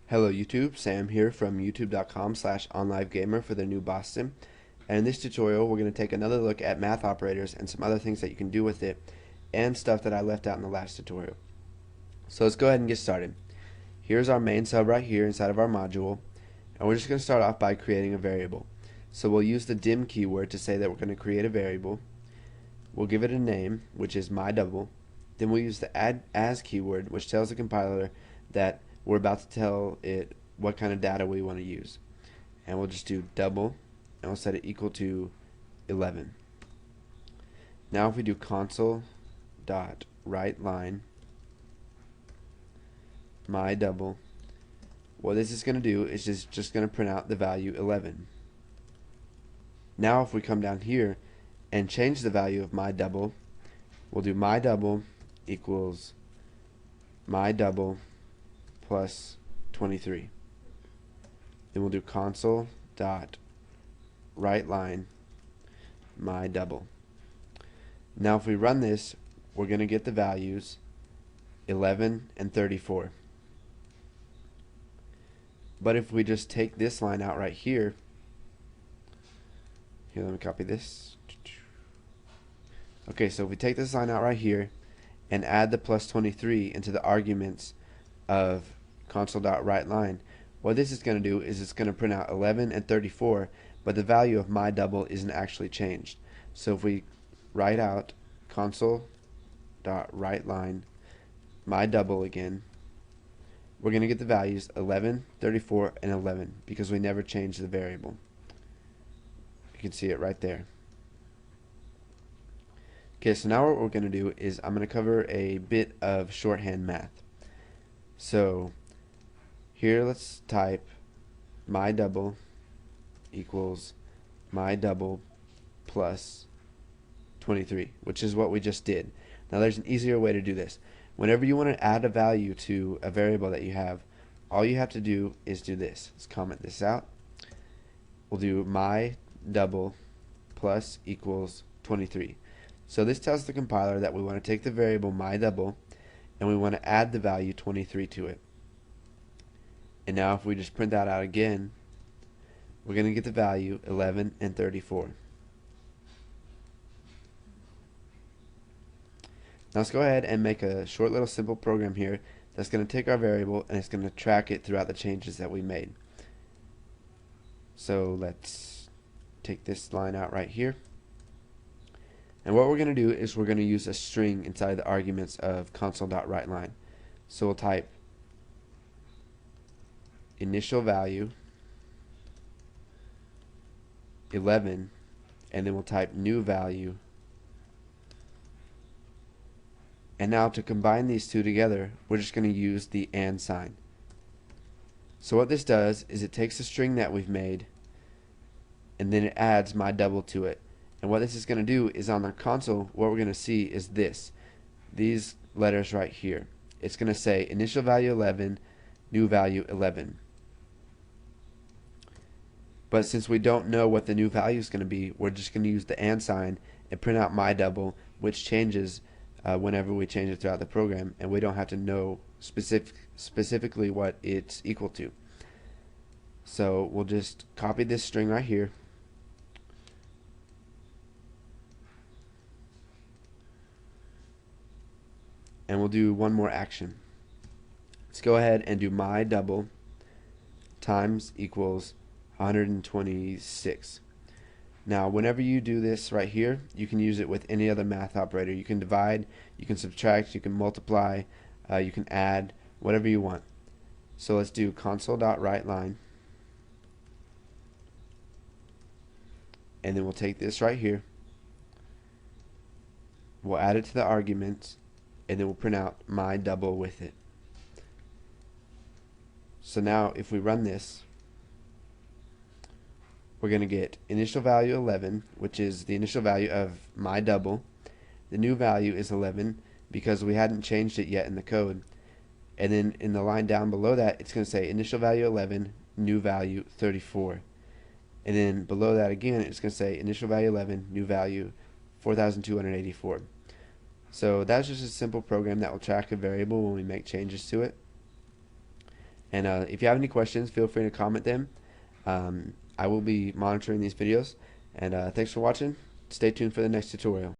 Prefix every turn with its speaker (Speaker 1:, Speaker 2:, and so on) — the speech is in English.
Speaker 1: Hello YouTube, Sam here from youtube.com/onlivegamer for the new Boston. And in this tutorial we're going to take another look at math operators and some other things that you can do with it and stuff that I left out in the last tutorial. So let's go ahead and get started. Here's our main sub right here inside of our module, and we're just going to start off by creating a variable. So we'll use the dim keyword to say that we're going to create a variable. We'll give it a name, which is my double. Then we'll use the add as keyword, which tells the compiler that we're about to tell it what kind of data we want to use. And we'll just do double, and we'll set it equal to 11. Now if we do console dot write line my double, what this is going to do is just going to print out the value 11. Now if we come down here and change the value of my double, we'll do my double equals my double plus 23. Then we'll do console dot write line my double. Now if we run this, we're going to get the values 11 and 34. But if we just take this line out right here, let me copy this. Okay, so if we take this line out right here and add the plus 23 into the arguments of console.writeLine, what this is going to do is it's going to print out 11 and 34, but the value of my double isn't actually changed. So if we write out console.writeLine my double again, we're going to get the values 11, 34, and 11 because we never changed the variable. You can see it right there. Okay, so now what we're going to do is I'm going to cover a bit of shorthand math. So here let's type my double equals my double plus 23, which is what we just did. Now there's an easier way to do this. Whenever you want to add a value to a variable that you have, all you have to do is do this. Let's comment this out. We'll do my double plus equals 23. So this tells the compiler that we want to take the variable my double and we want to add the value 23 to it. And now if we just print that out again, we're going to get the value 11 and 34. Now let's go ahead and make a short little simple program here that's going to take our variable and it's going to track it throughout the changes that we made. So let's take this line out right here. And what we're going to do is we're going to use a string inside the arguments of console.writeLine. So we'll type initial value 11, and then we'll type new value. And now to combine these two together, we're just going to use the and sign. So what this does is it takes the string that we've made and then it adds my double to it. And what this is going to do is on the console, what we're going to see is these letters right here. It's going to say initial value 11, new value 11. But since we don't know what the new value is going to be, we're just going to use the and sign and print out my double, which changes whenever we change it throughout the program, and we don't have to know specifically what it's equal to. So we'll just copy this string right here, and we'll do one more action. Let's go ahead and do my double times equals 126. Now whenever you do this right here, you can use it with any other math operator. You can divide, you can subtract, you can multiply, you can add, whatever you want. So let's do console.writeLine, and then we'll take this right here, we'll add it to the arguments, and then we'll print out my double with it. So now if we run this, we're going to get initial value 11, which is the initial value of my double. The new value is 11 because we hadn't changed it yet in the code. And then in the line down below that, it's going to say initial value 11, new value 34. And then below that again, it's going to say initial value 11, new value 4,284. So that's just a simple program that will track a variable when we make changes to it. And if you have any questions, feel free to comment them. I will be monitoring these videos. And thanks for watching. Stay tuned for the next tutorial.